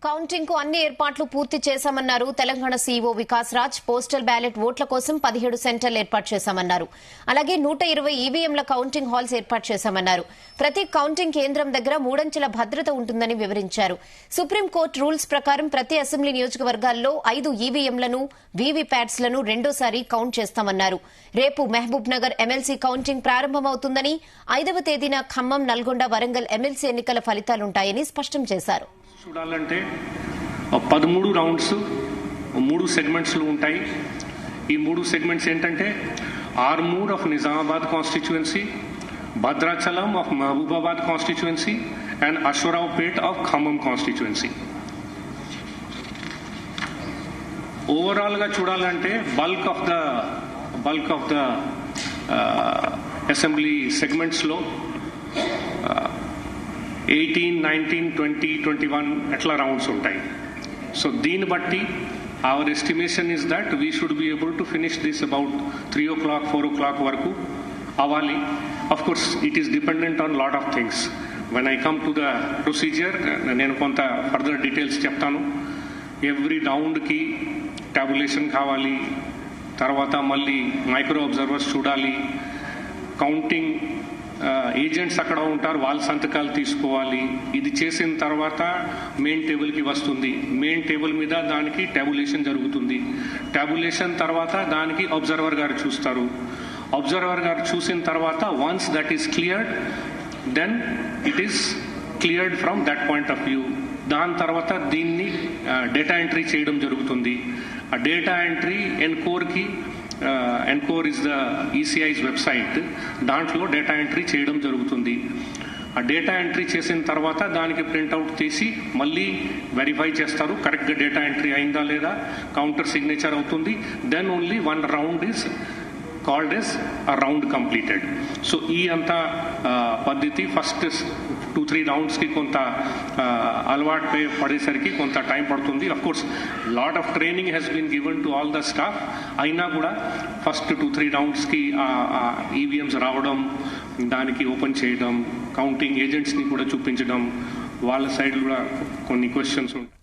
Counting కు అన్ని ఏర్పాట్లు పూర్తి చేశామన్నారు Telangana CEO Vikas Raj. Postal ballot ఓట్ల కోసం 17 సెంటర్లు ఏర్పాటు చేశామన్నారు. అలాగే 120 ఈవీఎంల కౌంటింగ్ హాల్స్ ఏర్పాటు చేశామన్నారు. ప్రతి కౌంటింగ్ కేంద్రం దగ్గర 3 అంచెల భద్రత ఉంటుందని వివరించారు. సుప్రీంకోర్టు రూల్స్ ప్రకారం ప్రతి అసెంబ్లీ నియోజకవర్గాల్లో 5 ఈవీఎంలను వీవీప్యాట్స్ లను రెండోసారి కౌంట్ చేస్తామన్నారు. రేపు మహబూబ్ నగర్ ఎమ్మెల్సీ కౌంటింగ్ ప్రారంభమవుతుందని, 5వ తేదీన ఖమ్మం, నల్గొండ, వరంగల్ ఎమ్మెల్సీ ఎన్నికల ఫలితాలుంటాయని స్పష్టం చేశారు. చూడాలంటే 13 రౌండ్స్ 3 సెగ్మెంట్స్లు ఉంటాయి. ఈ 3 సెగ్మెంట్స్ ఏంటంటే Armoor of Nizamabad constituency, Bhadrachalam of Mahabubabad constituency and Aswaraopet of Khammam constituency. ఓవరాల్గా చూడాలంటే బల్క్ ఆఫ్ ద అసెంబ్లీ సెగ్మెంట్స్లో 18, 19, 20, 21 అట్లా రౌండ్స్ ఉంటాయి. సో దీన్ని బట్టి our estimation is that we should be able to finish this about 3 o'clock 4 o'clock వరకు అవ్వాలి. Of course it is dependent on lot of things. When I come to the procedure నేను కొంత further details చెప్తాను. Every రౌండ్కి టాబులేషన్ కావాలి, తర్వాత మళ్ళీ micro observers చూడాలి, counting agents అక్కడ ఉంటారు, వాళ్ళ సంతకాలు తీసుకోవాలి. ఇది చేసిన తర్వాత మెయిన్ టేబుల్కి వస్తుంది. మెయిన్ టేబుల్ మీద దానికి టాబులేషన్ జరుగుతుంది. టాబులేషన్ తర్వాత దానికి అబ్జర్వర్ గారు చూస్తారు. అబ్జర్వర్ గారు చూసిన తర్వాత once that is cleared then it is cleared from that point of view. దాని తర్వాత దీన్ని డేటా ఎంట్రీ చేయడం జరుగుతుంది. ఆ డేటా ఎంట్రీ ఎన్కోర్కి Encore is the ECI's website, దాంట్లో డేటా ఎంట్రీ చేయడం జరుగుతుంది. ఆ డేటా ఎంట్రీ చేసిన తర్వాత దానికి ప్రింట్అవుట్ తీసి మళ్ళీ వెరిఫై చేస్తారు, కరెక్ట్గా డేటా ఎంట్రీ అయిందా లేదా, కౌంటర్ సిగ్నేచర్ అవుతుంది. Then only 1 round is called as a round completed. So ఈ అంతా పద్ధతి ఫస్ట్ 2-3 రౌండ్స్కి కొంత అలవాటు పడేసరికి కొంత టైం పడుతుంది. Of course lot of training has been given to all the staff. అయినా కూడా ఫస్ట్ 2-3 రౌండ్స్కి ఈవీఎంస్ రావడం, దానికి ఓపెన్ చేయడం, కౌంటింగ్ ఏజెంట్స్ని కూడా చూపించడం, వాళ్ళ సైడ్ కూడా కొన్ని క్వశ్చన్స్ ఉంటాయి.